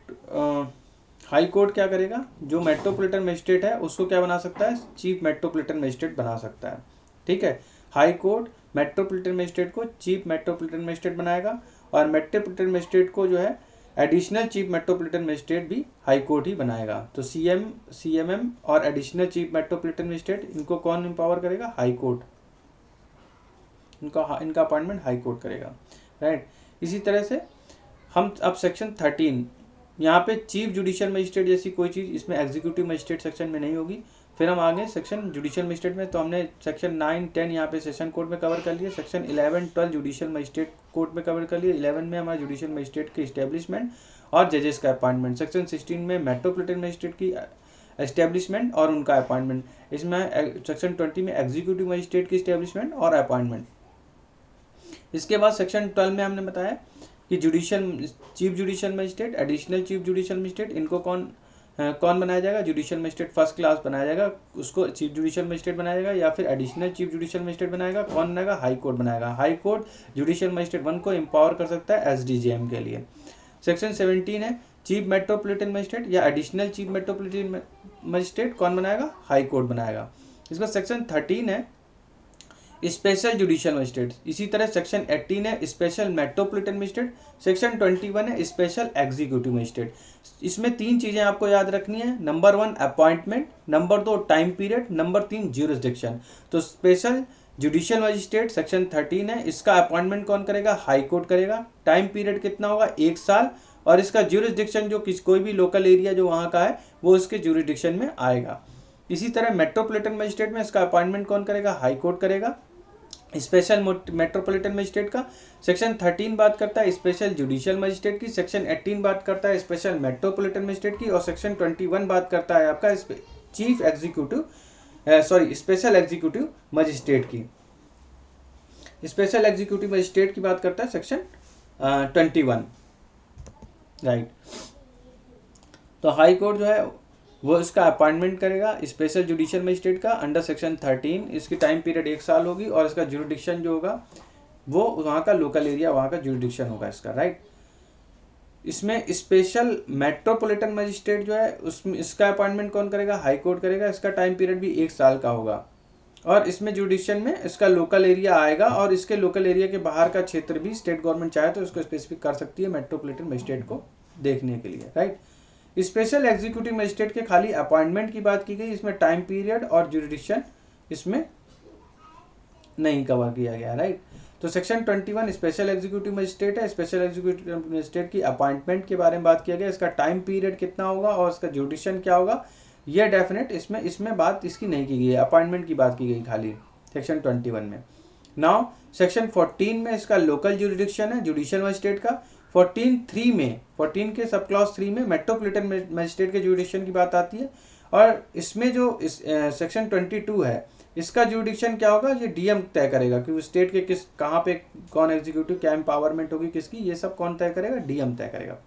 हाई कोर्ट क्या करेगा? जो मेट्रोपॉलिटन मजिस्ट्रेट है उसको क्या बना सकता है? चीफ मेट्रोपॉलिटन मजिस्ट्रेट बना सकता है। ठीक है, हाई कोर्ट मेट्रोपॉलिटन मजिस्ट्रेट को चीफ मेट्रोपॉलिटन मजिस्ट्रेट बनाएगा और मेट्रोपॉलिटन मजिस्ट्रेट को जो है एडिशनल चीफ मेट्रोपॉलिटन मजिस्ट्रेट भी हाई कोर्ट ही बनाएगा। तो CMM और एडिशनल चीफ मेट्रोपॉलिटन मजिस्ट्रेट इनको कौन एम्पावर करेगा? High court. इनका अपॉइंटमेंट हाई कोर्ट करेगा, राइट। इसी तरह से हम अब सेक्शन 13, यहाँ पे चीफ जुडिशियल मजिस्ट्रेट जैसी कोई चीज़ इसमें एग्जीक्यूटिव मजिस्ट्रेट सेक्शन में नहीं होगी। फिर हम आगे सेक्शन जुडिशियल मजिस्ट्रेट में, तो हमने सेक्शन 9, 10 यहाँ पे सेशन कोर्ट में कवर कर लिया। सेक्शन 11, 12 जुडिशियल मजिस्ट्रेट कोर्ट में कवर कर लिया। 11 में हमारा जुडिशियल मजिस्ट्रेट की इस्टेब्लिशमेंट और जजेस का अपॉइंटमेंट। सेक्शन 16 में मेट्रोपॉलिटन मजिस्ट्रेट की एस्टेब्लिशमेंट और उनका अपॉइंटमेंट। इसमें सेक्शन 20 में एग्जीक्यूटिव मजिस्ट्रेट की इस्टेब्लिशमेंट और अपॉइंटमेंट। इसके बाद सेक्शन 12 में हमने बताया कि chief judicial magistrate, additional chief judicial magistrate, इनको कौन बनाया जाएगा? जुडिशियल मजिस्ट्रेट फर्स्ट क्लास बनाया जाएगा, उसको चीफ जुडिशियल मजिस्ट्रेट बनाया जाएगा या फिर एडिशनल चीफ जुडिशियल मजिस्ट्रेट बनाएगा? कौन बनाएगा? हाई कोर्ट बनाएगा। हाई कोर्ट जुडिशियल मजिस्ट्रेट 1 को एम्पावर कर सकता है SDJM के लिए। सेक्शन 17 है चीफ मेट्रोपॉलिटन मजिस्ट्रेट या एडिशनल चीफ मेट्रोपॉलिटन मजिस्ट्रेट, कौन बनाएगा? हाई कोर्ट बनाएगा। इसका सेक्शन 13 है स्पेशल जुडिशियल मजिस्ट्रेट। इसी तरह सेक्शन 18 है स्पेशल मेट्रोपॉलिटन मजिस्ट्रेट। सेक्शन 21 है स्पेशल एग्जीक्यूटिव मजिस्ट्रेट। इसमें 3 चीज़ें आपको याद रखनी है। Number 1 appointment, number 2 time period, number 3 jurisdiction. तो स्पेशल जुडिशियल मजिस्ट्रेट सेक्शन 13 है, इसका अपॉइंटमेंट कौन करेगा? हाई कोर्ट करेगा। टाइम पीरियड कितना होगा? 1 साल। और इसका ज्यूरिसडिक्शन जो कोई भी लोकल एरिया जो वहाँ का है वो इसके ज्यूरिसडिक्शन में आएगा। इसी तरह मेट्रोपॉलिटन मजिस्ट्रेट में इसका अपॉइंटमेंट कौन करेगा? हाई कोर्ट करेगा। स्पेशल मेट्रोपॉलिटन मजिस्ट्रेट का सेक्शन 13 बात करता है स्पेशल जुडिशियल मजिस्ट्रेट की, सेक्शन 18 बात करता है स्पेशल मेट्रोपॉलिटन मजिस्ट्रेट की और सेक्शन 21 बात करता है आपका स्पेशल एग्जीक्यूटिव मजिस्ट्रेट की। स्पेशल एग्जीक्यूटिव मजिस्ट्रेट की बात करता है सेक्शन 21, राइट। तो हाई कोर्ट जो है वो इसका अपॉइंटमेंट करेगा स्पेशल जुडिशियल मजिस्ट्रेट का अंडर सेक्शन 13। इसकी टाइम पीरियड 1 साल होगी और इसका जुरिडिक्शन जो होगा वो वहाँ का लोकल एरिया, वहाँ का जुरिडिक्शन होगा इसका, राइट। इसमें स्पेशल मेट्रोपॉलिटन मजिस्ट्रेट जो है उसमें इसका अपॉइंटमेंट कौन करेगा? हाई कोर्ट करेगा। इसका टाइम पीरियड भी 1 साल का होगा और इसमें जुरिडिक्शन में इसका लोकल एरिया आएगा और इसके लोकल एरिया के बाहर का क्षेत्र भी स्टेट गवर्नमेंट चाहे तो इसको स्पेसिफिक कर सकती है मेट्रोपॉलिटन मजिस्ट्रेट को देखने के लिए, राइट। स्पेशल एग्जीक्यूटिव मजिस्ट्रेट के खाली अपॉइंटमेंट की बात की गई, इसमें टाइम पीरियड और जुरिडिक्शन इसमें नहीं कवर किया गया, राइट। तो सेक्शन 21 स्पेशल एग्जीक्यूटिव मजिस्ट्रेट है। स्पेशल एग्जीक्यूटिव मजिस्ट्रेट की अपॉइंटमेंट के बारे में बात किया गया, इसका टाइम पीरियड कितना होगा और इसका जुरिडिक्शन क्या होगा, यह डेफिनेट इसमें बात इसकी नहीं की गई है, अपॉइंटमेंट की बात की गई खाली सेक्शन 21 में। नाउ सेक्शन 14 में इसका लोकल जुरिडिक्शन है जुडिशियल मजिस्ट्रेट का। 14 के सब क्लॉज 3 में मेट्रोपॉलिटन मजिस्ट्रेट के जुरिडिक्शन की बात आती है और इसमें जो सेक्शन 22 है इसका जुरिडिक्शन क्या होगा, ये DM तय करेगा कि स्टेट के कहाँ पे कौन एग्जीक्यूटिव, क्या एम्पावरमेंट होगी किसकी, ये सब कौन तय करेगा? DM तय करेगा।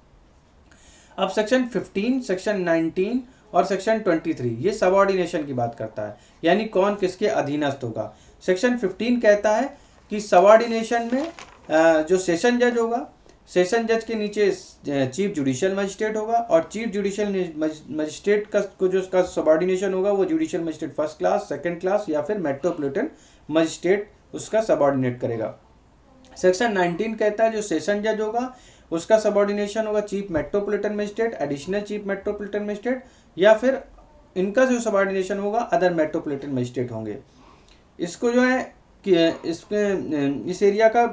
अब सेक्शन 15, सेक्शन 19 और सेक्शन 23 ये सबऑर्डिनेशन की बात करता है, यानी कौन किसके अधीनस्थ होगा। सेक्शन 15 कहता है कि सबऑर्डिनेशन में जो सेशन जज होगा, सेशन जज के नीचे चीफ जुडिशियल मजिस्ट्रेट होगा और चीफ जुडिशियल मजिस्ट्रेट को जो उसका सबऑर्डिनेशन होगा वो judicial magistrate first class, second class या फिर मेट्रोपॉलिटन मजिस्ट्रेट उसका सबऑर्डिनेट करेगा। सेक्शन 19 कहता है जो सेशन जज होगा उसका सबऑर्डिनेशन होगा chief metropolitan magistrate, additional chief metropolitan magistrate या फिर इनका जो सबऑर्डिनेशन होगा अदर मेट्रोपॉलिटन मजिस्ट्रेट होंगे। इसको जो है कि इस एरिया का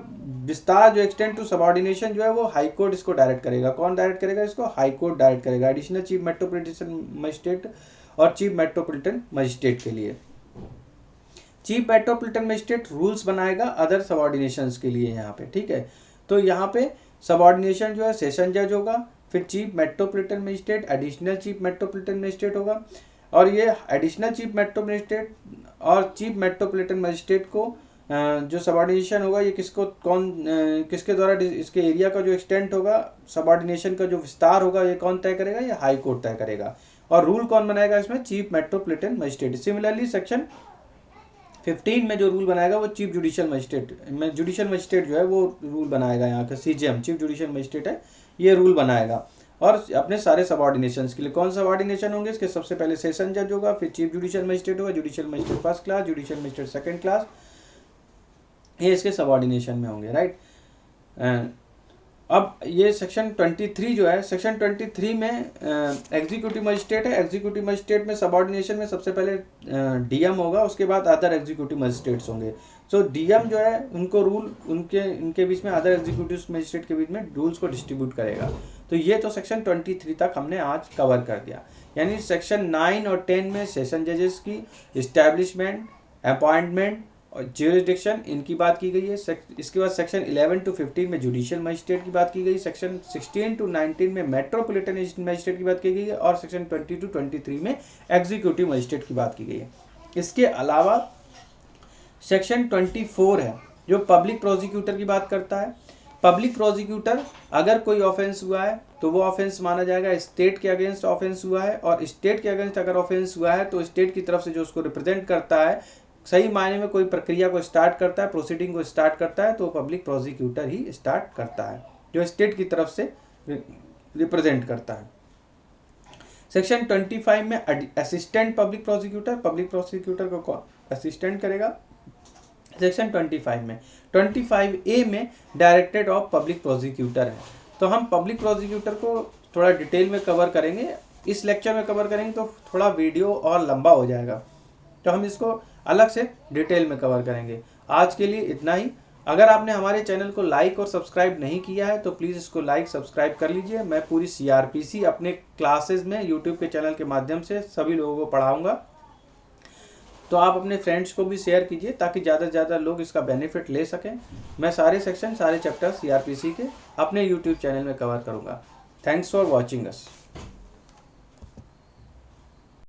विस्तार जो एक्सटेंड टू सबऑर्डिनेशन जो है वो हाई कोर्ट इसको डायरेक्ट करेगा। कौन डायरेक्ट करेगा इसको? हाई कोर्ट डायरेक्ट करेगा, एडिशनल चीफ मेट्रोपॉलिटन मजिस्ट्रेट और चीफ मेट्रोपॉलिटन मजिस्ट्रेट के लिए। चीफ मेट्रोपॉलिटन मजिस्ट्रेट रूल्स बनाएगा अदर सबऑर्डिनेशंस के लिए यहाँ पे, ठीक है। तो यहाँ पे सबऑर्डिनेशन जो है सेशन जज होगा, फिर chief metropolitan magistrate, additional chief metropolitan magistrate होगा, और ये एडिशनल चीफ मेट्रो मजिस्ट्रेट और चीफ मेट्रोपॉलिटन मजिस्ट्रेट को जो सबऑर्डिनेशन होगा ये किसके द्वारा इसके एरिया का जो एक्सटेंट होगा, सबऑर्डिनेशन का जो विस्तार होगा, ये कौन तय करेगा? ये हाई कोर्ट तय करेगा। और रूल कौन बनाएगा इसमें? Chief metropolitan magistrate. Similarly section 15 में जो रूल बनाएगा वो चीफ जुडिशियल मजिस्ट्रेट जो है वो रूल बनाएगा। यहाँ का CJM चीफ जुडिशियल मजिस्ट्रेट है, ये रूल बनाएगा और अपने सारे सबऑर्डिनेशन के लिए। कौन सबऑर्डिनेशन होंगे इसके? सबसे पहले सेशन जज होगा, फिर चीफ जुडिशियल मजिस्ट्रेट होगा, judicial magistrate first class, judicial magistrate second class, ये इसके सबऑर्डिनेशन में होंगे, राइट। अब ये सेक्शन 23 जो है, सेक्शन 23 में एग्जीक्यूटिव मजिस्ट्रेट है। एग्जीक्यूटिव मजिस्ट्रेट में सबऑर्डिनेशन में सबसे पहले DM होगा, उसके बाद अदर एग्जीक्यूटिव मजिस्ट्रेट्स होंगे। सो DM जो है उनको रूल इनके बीच में, अदर एग्जीक्यूटिव मजिस्ट्रेट के बीच में रूल्स को डिस्ट्रीब्यूट करेगा। तो ये तो सेक्शन 23 तक हमने आज कवर कर दिया। यानी सेक्शन 9 और 10 में सेशन जजेस की इस्टेब्लिशमेंट, अपॉइंटमेंट और ज्यूरिसडिक्शन इनकी बात की गई है। इसके बाद सेक्शन 11 to 15 में जुडिशियल मजिस्ट्रेट की बात की गई, सेक्शन 16 to 19 में मेट्रोपॉलिटन मजिस्ट्रेट की बात की गई है, और सेक्शन 20 to 23 में एग्जीक्यूटिव मजिस्ट्रेट की बात की गई है। इसके अलावा सेक्शन 24 है जो पब्लिक प्रोसिक्यूटर की बात करता है। पब्लिक प्रोसिक्यूटर अगर कोई ऑफेंस हुआ है तो वो ऑफेंस माना जाएगा स्टेट के अगेंस्ट ऑफेंस हुआ है, और स्टेट के अगेंस्ट अगर ऑफेंस हुआ है तो स्टेट की तरफ से जो उसको रिप्रेजेंट करता है, सही मायने में कोई प्रक्रिया को स्टार्ट करता है, प्रोसीडिंग को स्टार्ट करता है, तो पब्लिक प्रोसिक्यूटर ही स्टार्ट करता है जो स्टेट की तरफ से रिप्रेजेंट करता है। सेक्शन 25 में असिस्टेंट पब्लिक प्रोसिक्यूटर को कौन असिस्टेंट करेगा? सेक्शन 25 में 25A में डायरेक्टरेट ऑफ पब्लिक प्रोसिक्यूटर है। तो हम पब्लिक प्रोसिक्यूटर को थोड़ा डिटेल में कवर करेंगे, इस लेक्चर में कवर करेंगे तो थोड़ा वीडियो और लंबा हो जाएगा, तो हम इसको अलग से डिटेल में कवर करेंगे। आज के लिए इतना ही। अगर आपने हमारे चैनल को लाइक और सब्सक्राइब नहीं किया है तो प्लीज़ इसको लाइक सब्सक्राइब कर लीजिए। मैं पूरी CRPC अपने क्लासेस में यूट्यूब के चैनल के माध्यम से सभी लोगों को पढ़ाऊँगा, तो आप अपने फ्रेंड्स को भी शेयर कीजिए ताकि ज़्यादा से ज़्यादा लोग इसका बेनिफिट ले सकें। मैं सारे सेक्शन, सारे चैप्टर CRPC के अपने यूट्यूब चैनल में कवर करूँगा। Thanks for watching us.